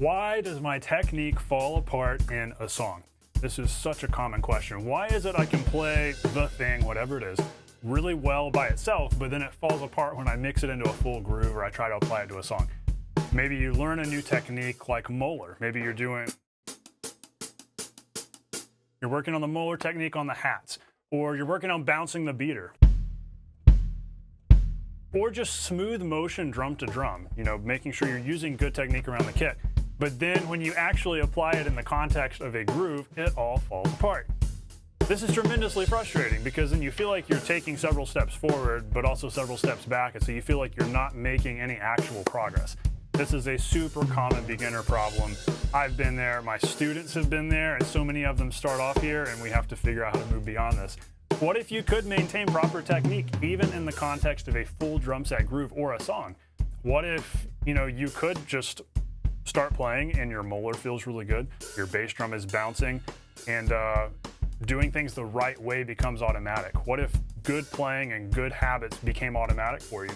Why does my technique fall apart in a song? This is such a common question. Why is it I can play the thing, whatever it is, really well by itself, but then it falls apart when I mix it into a full groove or I try to apply it to a song? Maybe you learn a new technique like Moeller. Maybe you're working on the Moeller technique on the hats, or you're working on bouncing the beater, or just smooth motion drum to drum, making sure you're using good technique around the kit. But then when you actually apply it in the context of a groove, it all falls apart. This is tremendously frustrating because then you feel like you're taking several steps forward, but also several steps back, and so you feel like you're not making any actual progress. This is a super common beginner problem. I've been there, my students have been there, and so many of them start off here, and we have to figure out how to move beyond this. What if you could maintain proper technique even in the context of a full drum set groove or a song? What if, you could just start playing and your Moeller feels really good, your bass drum is bouncing, and doing things the right way becomes automatic? What if good playing and good habits became automatic for you?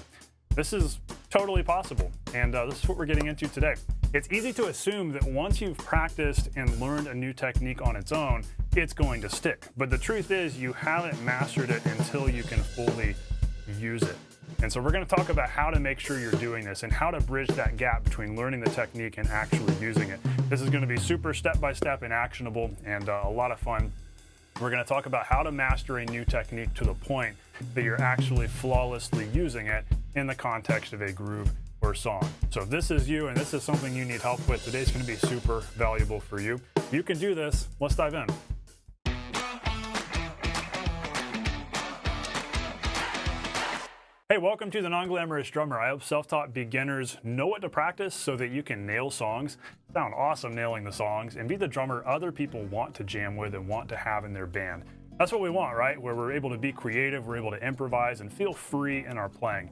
This is totally possible, and this is what we're getting into today. It's easy to assume that once you've practiced and learned a new technique on its own, it's going to stick. But the truth is you haven't mastered it until you can fully use it. And so we're going to talk about how to make sure you're doing this and how to bridge that gap between learning the technique and actually using it. This is going to be super step-by-step and actionable and a lot of fun. We're going to talk about how to master a new technique to the point that you're actually flawlessly using it in the context of a groove or song. So if this is you and this is something you need help with, today's going to be super valuable for you. You can do this. Let's dive in. Hey, welcome to The Non-Glamorous Drummer. I hope self-taught beginners know what to practice so that you can nail songs, sound awesome nailing the songs, and be the drummer other people want to jam with and want to have in their band. That's what we want, right? Where we're able to be creative, we're able to improvise, and feel free in our playing.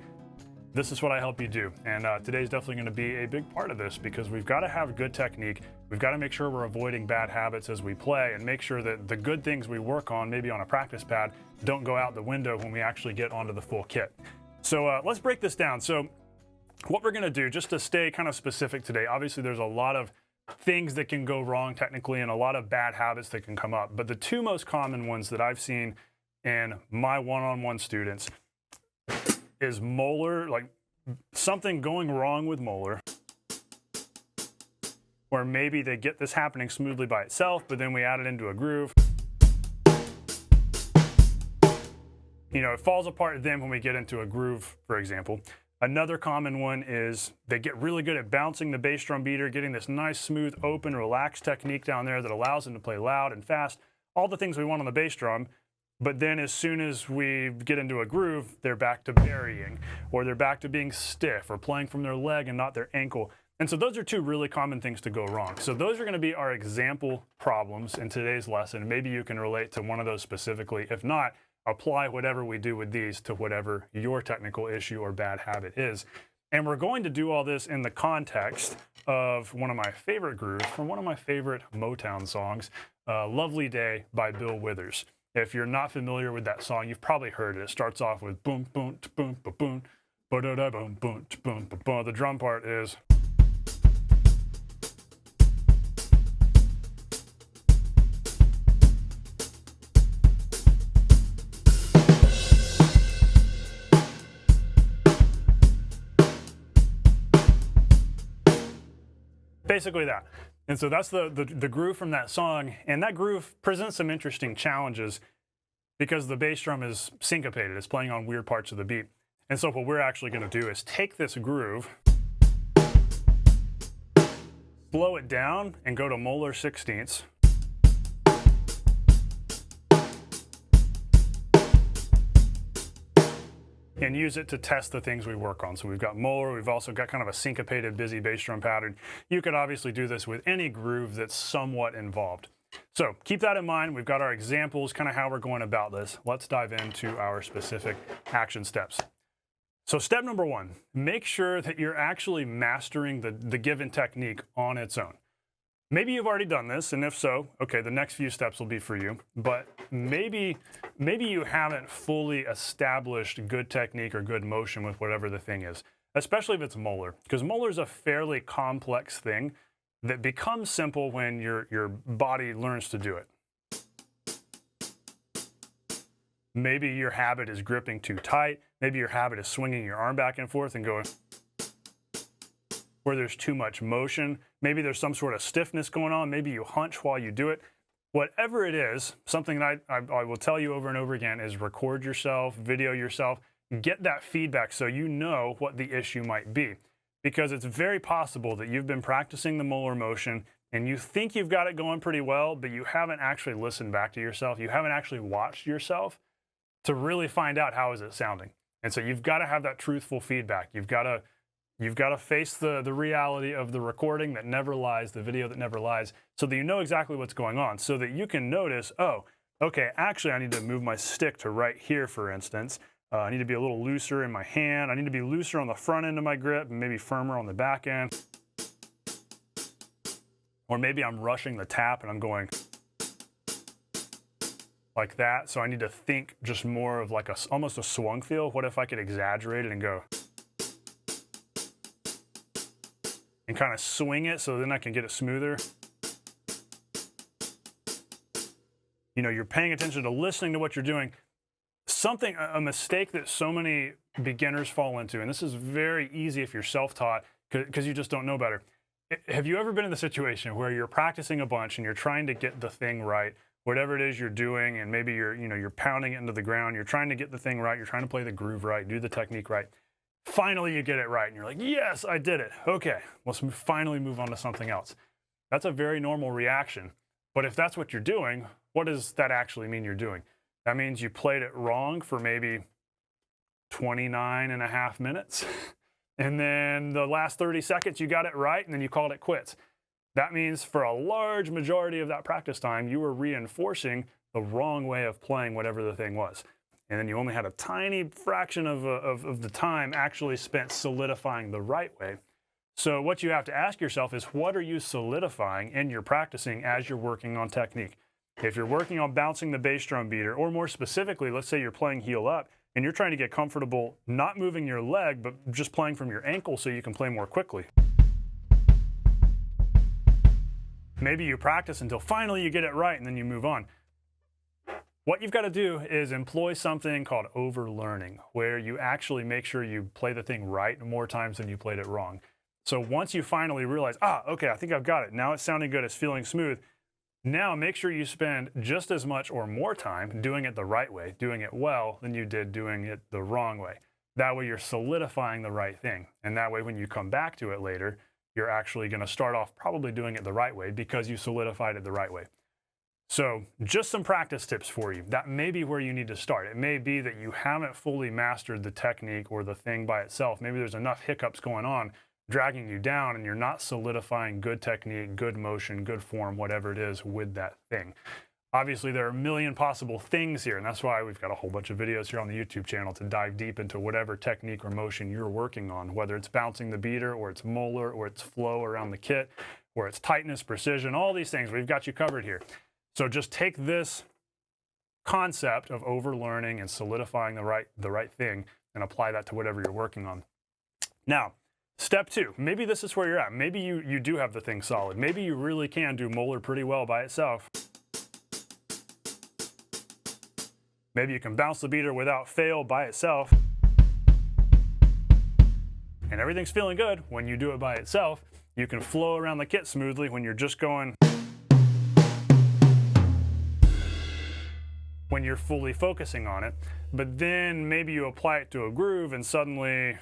This is what I help you do, and today's definitely going to be a big part of this because we've got to have good technique. We've got to make sure we're avoiding bad habits as we play and make sure that the good things we work on, maybe on a practice pad, don't go out the window when we actually get onto the full kit. So let's break this down. So what we're going to do, just to stay kind of specific today, obviously there's a lot of things that can go wrong technically and a lot of bad habits that can come up. But the two most common ones that I've seen in my one-on-one students is Moeller, like something going wrong with Moeller, where maybe they get this happening smoothly by itself, but then we add it into a groove. It falls apart then when we get into a groove, for example. Another common one is they get really good at bouncing the bass drum beater, getting this nice, smooth, open, relaxed technique down there that allows them to play loud and fast, all the things we want on the bass drum. But then as soon as we get into a groove, they're back to burying, or they're back to being stiff, or playing from their leg and not their ankle. And so those are two really common things to go wrong. So those are going to be our example problems in today's lesson. Maybe you can relate to one of those specifically. If not, apply whatever we do with these to whatever your technical issue or bad habit is. And we're going to do all this in the context of one of my favorite grooves from one of my favorite Motown songs, Lovely Day by Bill Withers. If you're not familiar with that song, you've probably heard it. It starts off with boom, boom, boom, boom, boom, ba-da-da, boom, boom, boom, boom. The drum part is. Basically that. And so that's the groove from that song, and that groove presents some interesting challenges because the bass drum is syncopated. It's playing on weird parts of the beat. And so what we're actually going to do is take this groove, slow it down, and go to Moeller 16ths. And use it to test the things we work on. So we've got Moeller, we've also got kind of a syncopated, busy bass drum pattern. You could obviously do this with any groove that's somewhat involved. So keep that in mind. We've got our examples, kind of how we're going about this. Let's dive into our specific action steps. So step number one, make sure that you're actually mastering the given technique on its own. Maybe you've already done this, and if so, okay, the next few steps will be for you. But maybe you haven't fully established good technique or good motion with whatever the thing is, especially if it's Moeller, because Moeller is a fairly complex thing that becomes simple when your body learns to do it. Maybe your habit is gripping too tight. Maybe your habit is swinging your arm back and forth and going where there's too much motion. Maybe there's some sort of stiffness going on. Maybe you hunch while you do it. Whatever it is, something that I will tell you over and over again is record yourself, video yourself, get that feedback so you know what the issue might be. Because it's very possible that you've been practicing the Moeller motion and you think you've got it going pretty well, but you haven't actually listened back to yourself. You haven't actually watched yourself to really find out how is it sounding. And so you've got to have that truthful feedback. You've got to face the reality of the recording that never lies, the video that never lies, so that you know exactly what's going on, so that you can notice, oh, okay, actually I need to move my stick to right here, for instance. I need to be a little looser in my hand. I need to be looser on the front end of my grip and maybe firmer on the back end. Or maybe I'm rushing the tap and I'm going like that. So I need to think just more of like almost a swung feel. What if I could exaggerate it and go and kind of swing it so then I can get it smoother? You know, you're paying attention to listening to what you're doing. A mistake that so many beginners fall into, and this is very easy if you're self-taught because you just don't know better. Have you ever been in the situation where you're practicing a bunch and you're trying to get the thing right, whatever it is you're doing, and maybe you're pounding it into the ground, you're trying to get the thing right, you're trying to play the groove right, do the technique right. Finally, you get it right, and you're like, yes, I did it. Okay, let's finally move on to something else. That's a very normal reaction. But if that's what you're doing, what does that actually mean you're doing? That means you played it wrong for maybe 29.5 minutes. And then the last 30 seconds, you got it right, and then you called it quits. That means for a large majority of that practice time, you were reinforcing the wrong way of playing whatever the thing was. And then you only had a tiny fraction of the time actually spent solidifying the right way. So what you have to ask yourself is, what are you solidifying in your practicing as you're working on technique? If you're working on bouncing the bass drum beater, or more specifically, let's say you're playing heel up and you're trying to get comfortable not moving your leg, but just playing from your ankle so you can play more quickly. Maybe you practice until finally you get it right and then you move on. What you've got to do is employ something called overlearning, where you actually make sure you play the thing right more times than you played it wrong. So once you finally realize, okay, I think I've got it. Now it's sounding good, it's feeling smooth. Now make sure you spend just as much or more time doing it the right way, doing it well, than you did doing it the wrong way. That way you're solidifying the right thing. And that way when you come back to it later, you're actually going to start off probably doing it the right way because you solidified it the right way. So just some practice tips for you. That may be where you need to start. It may be that you haven't fully mastered the technique or the thing by itself. Maybe there's enough hiccups going on dragging you down and you're not solidifying good technique, good motion, good form, whatever it is with that thing. Obviously, there are a million possible things here, and that's why we've got a whole bunch of videos here on the YouTube channel to dive deep into whatever technique or motion you're working on, whether it's bouncing the beater, or it's Moeller, or it's flow around the kit, or it's tightness, precision, all these things. We've got you covered here. So just take this concept of overlearning and solidifying the right thing and apply that to whatever you're working on. Now, step two, maybe this is where you're at. Maybe you do have the thing solid. Maybe you really can do Moeller pretty well by itself. Maybe you can bounce the beater without fail by itself. And everything's feeling good when you do it by itself. You can flow around the kit smoothly when you're just going, when you're fully focusing on it. But then maybe you apply it to a groove and suddenly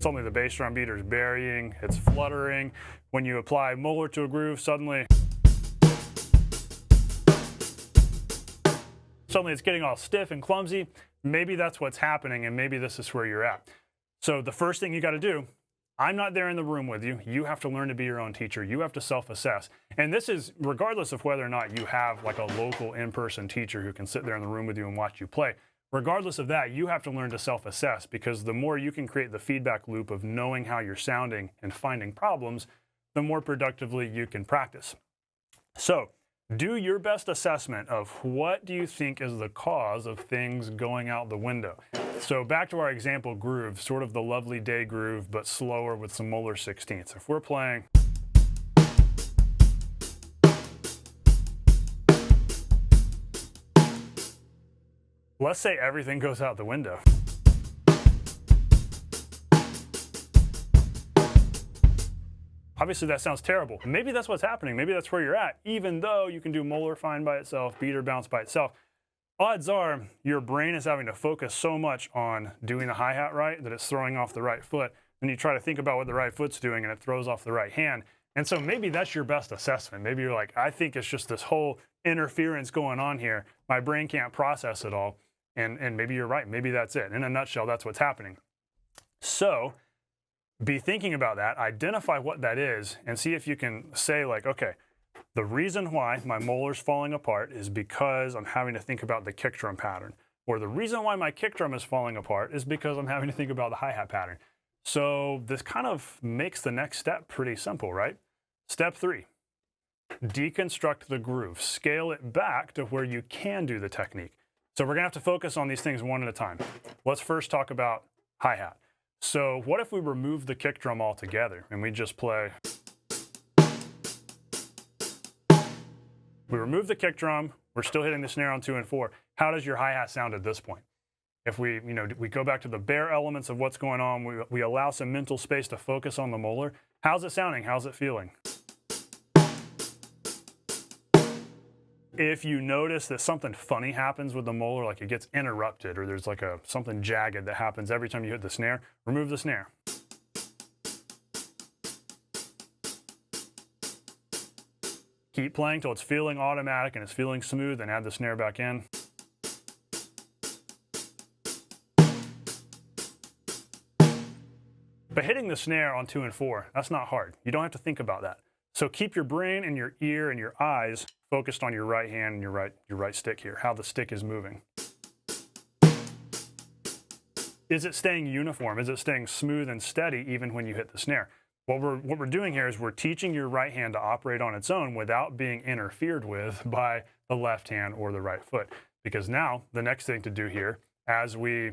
the bass drum beater is burying, it's fluttering. When you apply Moeller to a groove, suddenly it's getting all stiff and clumsy. Maybe that's what's happening, and maybe this is where you're at. So the first thing you got to do, I'm not there in the room with you. You have to learn to be your own teacher. You have to self-assess. And this is regardless of whether or not you have like a local in-person teacher who can sit there in the room with you and watch you play. Regardless of that, you have to learn to self-assess, because the more you can create the feedback loop of knowing how you're sounding and finding problems, the more productively you can practice. So Do your best assessment of what do you think is the cause of things going out the window. So back to our example groove, sort of the lovely day groove, but slower with some Moeller 16ths. If we're playing, let's say everything goes out the window. Obviously that sounds terrible. Maybe that's what's happening. Maybe that's where you're at. Even though you can do Moeller fine by itself, beat or bounce by itself, odds are your brain is having to focus so much on doing the hi-hat right that it's throwing off the right foot. Then you try to think about what the right foot's doing and it throws off the right hand. And so maybe that's your best assessment. Maybe you're like, I think it's just this whole interference going on here. My brain can't process it all. And maybe you're right. Maybe that's it. In a nutshell, that's what's happening. So be thinking about that, identify what that is, and see if you can say like, okay, the reason why my Moeller's falling apart is because I'm having to think about the kick drum pattern. Or the reason why my kick drum is falling apart is because I'm having to think about the hi-hat pattern. So this kind of makes the next step pretty simple, right? Step 3, deconstruct the groove. Scale it back to where you can do the technique. So we're gonna have to focus on these things one at a time. Let's first talk about hi-hat. So what if we remove the kick drum altogether and we just play? We remove the kick drum, we're still hitting the snare on 2 and 4. How does your hi-hat sound at this point? If we go back to the bare elements of what's going on, we allow some mental space to focus on the Moeller. How's it sounding? How's it feeling? If you notice that something funny happens with the Moeller, like it gets interrupted or there's like something jagged that happens every time you hit the snare, remove the snare. Keep playing till it's feeling automatic and it's feeling smooth, and add the snare back in. But hitting the snare on 2 and 4, that's not hard. You don't have to think about that. So keep your brain and your ear and your eyes focused on your right hand and your right stick here, how the stick is moving. Is it staying uniform? Is it staying smooth and steady even when you hit the snare? What we're doing here is we're teaching your right hand to operate on its own without being interfered with by the left hand or the right foot. Because now the next thing to do here, as we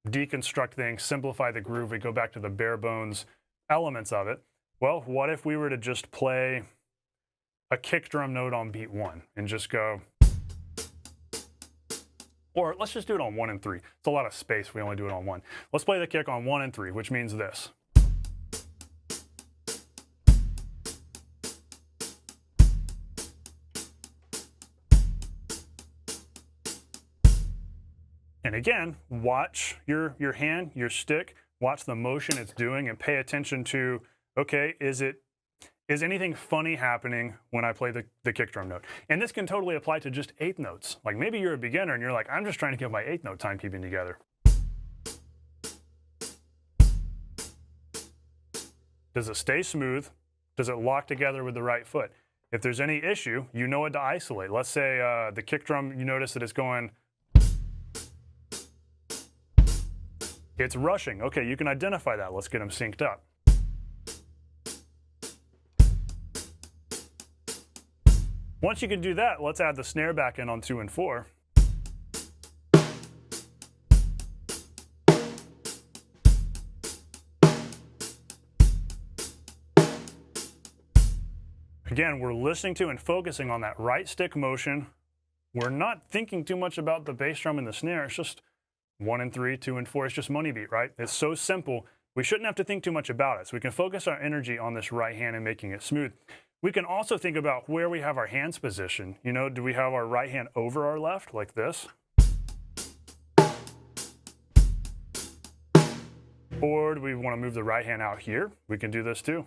deconstruct things, simplify the groove, we go back to the bare bones elements of it. Well, what if we were to just play a kick drum note on beat 1 and just go, or let's just do it on 1 and 3. It's a lot of space, we only do it on 1. Let's play the kick on 1 and 3, which means this. And again, watch your hand, your stick, watch the motion it's doing and pay attention to, okay, is anything funny happening when I play the kick drum note? And this can totally apply to just 8th notes. Like maybe you're a beginner and you're like, I'm just trying to get my 8th note timekeeping together. Does it stay smooth? Does it lock together with the right foot? If there's any issue, you know what to isolate. Let's say the kick drum, you notice that it's going, it's rushing. Okay, you can identify that. Let's get them synced up. Once you can do that, let's add the snare back in on 2 and 4. Again, we're listening to and focusing on that right stick motion. We're not thinking too much about the bass drum and the snare. It's just 1 and 3, 2 and 4. It's just money beat, right? It's so simple. We shouldn't have to think too much about it. So we can focus our energy on this right hand and making it smooth. We can also think about where we have our hands positioned. You know, do we have our right hand over our left like this? Or do we want to move the right hand out here? We can do this too.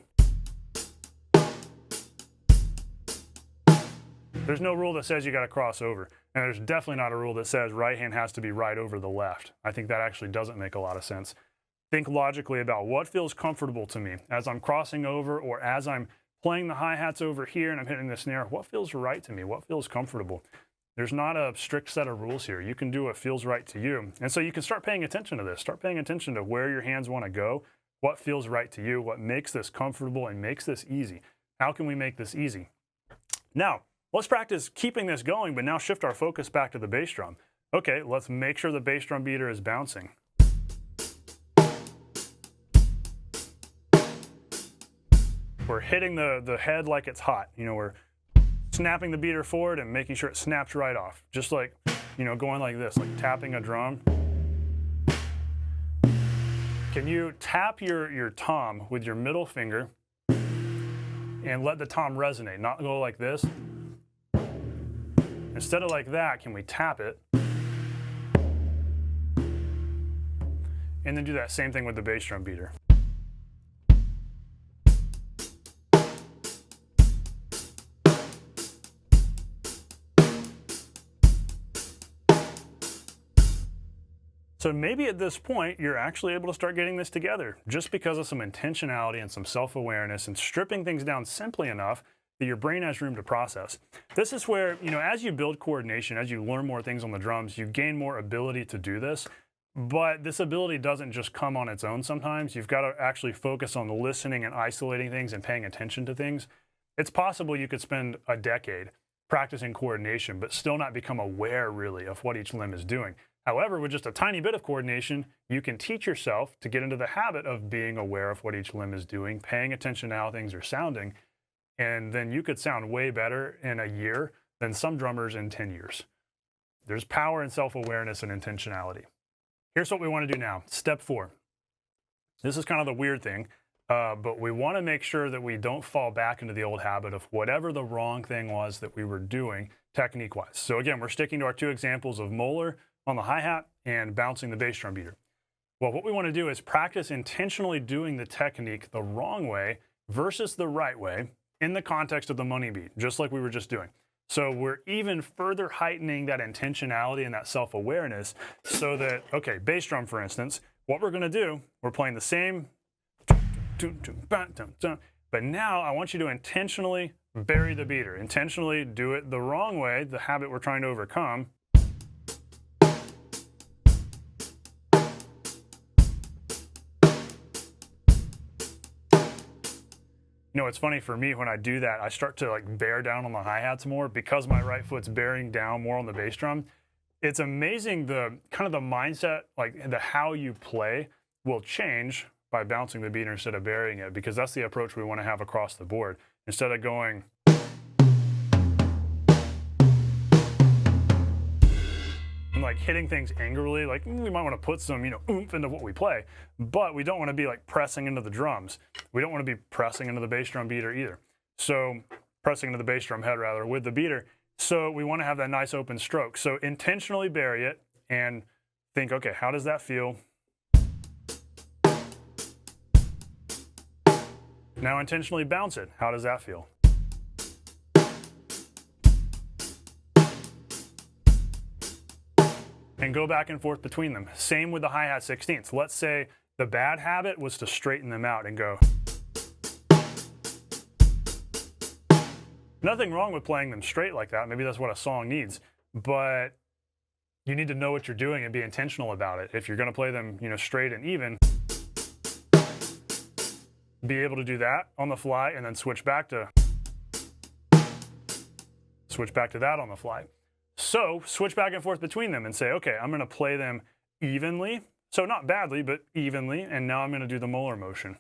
There's no rule that says you got to cross over. And there's definitely not a rule that says right hand has to be right over the left. I think that actually doesn't make a lot of sense. Think logically about what feels comfortable to me as I'm crossing over or as I'm playing the hi-hats over here and I'm hitting the snare. What feels right to me? What feels comfortable? There's not a strict set of rules here. You can do what feels right to you. And so you can start paying attention to this. Start paying attention to where your hands want to go, what feels right to you, what makes this comfortable and makes this easy. How can we make this easy? Now, Let's practice keeping this going, but now shift our focus back to the bass drum. Okay, let's make sure the bass drum beater is bouncing. We're hitting the head like it's hot. You know, we're snapping the beater forward and making sure it snaps right off. Just like, you know, going like this, like tapping a drum. Can you tap your tom with your middle finger and let the tom resonate, not go like this? Instead of like that, can we tap it? And then do that same thing with the bass drum beater. So maybe at this point, you're actually able to start getting this together just because of some intentionality and some self-awareness and stripping things down simply enough that your brain has room to process. This is where, you know, as you build coordination, as you learn more things on the drums, you gain more ability to do this. But this ability doesn't just come on its own sometimes. You've got to actually focus on listening and isolating things and paying attention to things. It's possible you could spend a decade practicing coordination, but still not become aware really of what each limb is doing. However, with just a tiny bit of coordination, you can teach yourself to get into the habit of being aware of what each limb is doing, paying attention to how things are sounding, and then you could sound way better in a year than some drummers in 10 years. There's power in self-awareness and intentionality. Here's what we want to do now. Step 4. This is kind of the weird thing, but we want to make sure that we don't fall back into the old habit of whatever the wrong thing was that we were doing technique-wise. So again, we're sticking to our 2 examples of Moeller on the hi-hat and bouncing the bass drum beater. Well, what we want to do is practice intentionally doing the technique the wrong way versus the right way in the context of the money beat, just like we were just doing. So we're even further heightening that intentionality and that self-awareness so that, okay, bass drum, for instance, what we're going to do, we're playing the same, but now I want you to intentionally bury the beater, intentionally do it the wrong way, the habit we're trying to overcome. You know, it's funny for me when I do that, I start to like bear down on the hi-hats more because my right foot's bearing down more on the bass drum. It's amazing the kind of the mindset, like the how you play will change by bouncing the beater instead of burying it, because that's the approach we want to have across the board. Instead of going and like hitting things angrily, like we might want to put some, you know, oomph into what we play, but we don't want to be like pressing into the drums. We don't want to be pressing into the bass drum beater either. So pressing into the bass drum head rather with the beater. So we want to have that nice open stroke. So intentionally bury it and think, okay, how does that feel? Now intentionally bounce it. How does that feel? And go back and forth between them. Same with the hi-hat 16ths. Let's say the bad habit was to straighten them out and go. Nothing wrong with playing them straight like that. Maybe that's what a song needs. But you need to know what you're doing and be intentional about it. If you're going to play them, you know, straight and even, be able to do that on the fly and then switch back to that on the fly. So switch back and forth between them and say, okay, I'm going to play them evenly. So not badly, but evenly. And now I'm going to do the Moeller motion.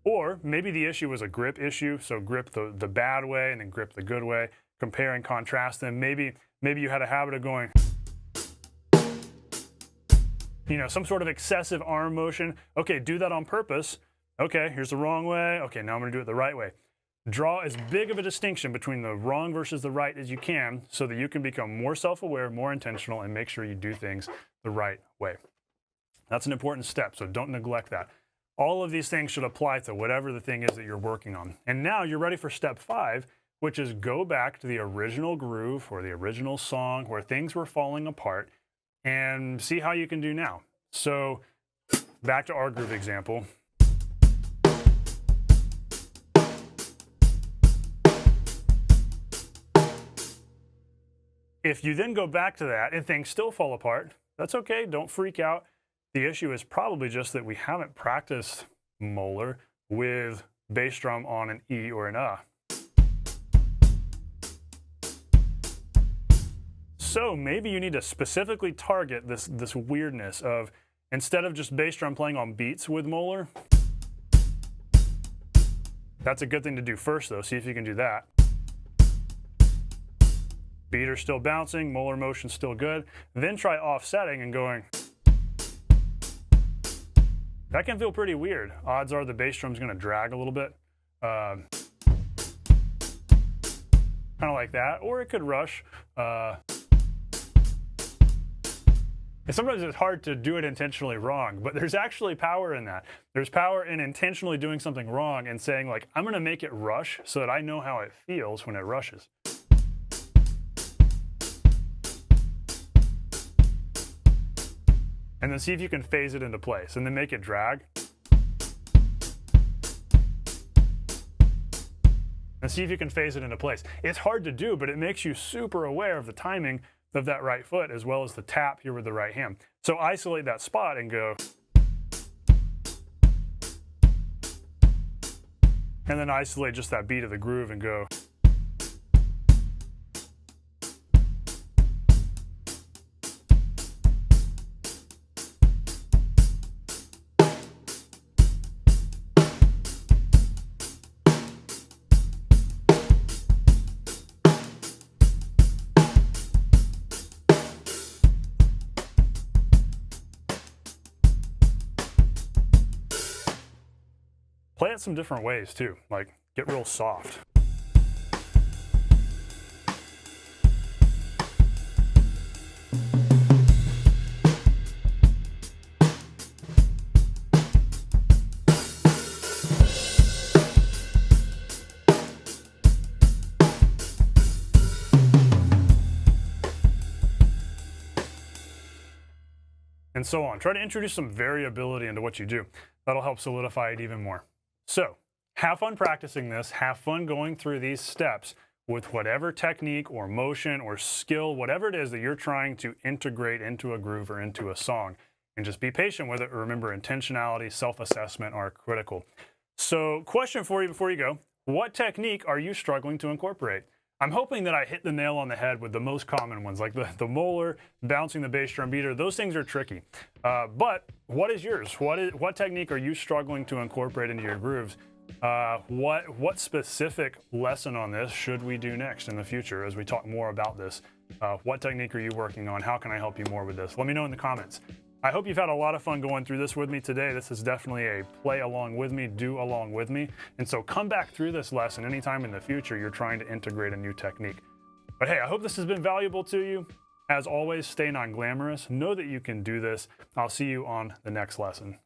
Or maybe the issue was a grip issue. So grip the bad way and then grip the good way. Compare and contrast them. Maybe you had a habit of going, you know, some sort of excessive arm motion. Okay, do that on purpose. Okay, here's the wrong way. Okay, now I'm going to do it the right way. Draw as big of a distinction between the wrong versus the right as you can so that you can become more self-aware, more intentional, and make sure you do things the right way. That's an important step, so don't neglect that. All of these things should apply to whatever the thing is that you're working on. And now you're ready for step 5, which is go back to the original groove or the original song where things were falling apart and see how you can do now. So back to our groove example. If you then go back to that and things still fall apart, that's okay, don't freak out. The issue is probably just that we haven't practiced Moeller with bass drum on an E or an A. So maybe you need to specifically target this weirdness of, instead of just bass drum playing on beats with Moeller, that's a good thing to do first though, see if you can do that. Beater's still bouncing, Moeller motion's still good. Then try offsetting and going. That can feel pretty weird. Odds are the bass drum's gonna drag a little bit. Kind of like that, or it could rush. And sometimes it's hard to do it intentionally wrong, but there's actually power in that. There's power in intentionally doing something wrong and saying like, I'm gonna make it rush so that I know how it feels when it rushes. And then see if you can phase it into place and then make it drag. And see if you can phase it into place. It's hard to do, but it makes you super aware of the timing of that right foot as well as the tap here with the right hand. So isolate that spot and go. And then isolate just that beat of the groove and go. Play it some different ways too, like get real soft. And so on. Try to introduce some variability into what you do. That'll help solidify it even more. So have fun practicing this, have fun going through these steps with whatever technique or motion or skill, whatever it is that you're trying to integrate into a groove or into a song. And just be patient with it. Remember, intentionality, self-assessment are critical. So question for you before you go, what technique are you struggling to incorporate? I'm hoping that I hit the nail on the head with the most common ones, like the Moeller, bouncing the bass drum beater. Those things are tricky. But what is yours? What technique are you struggling to incorporate into your grooves? What specific lesson on this should we do next in the future as we talk more about this? What technique are you working on? How can I help you more with this? Let me know in the comments. I hope you've had a lot of fun going through this with me today. This is definitely a play along with me, do along with me. And so come back through this lesson anytime in the future you're trying to integrate a new technique. But hey, I hope this has been valuable to you. As always, stay non-glamorous. Know that you can do this. I'll see you on the next lesson.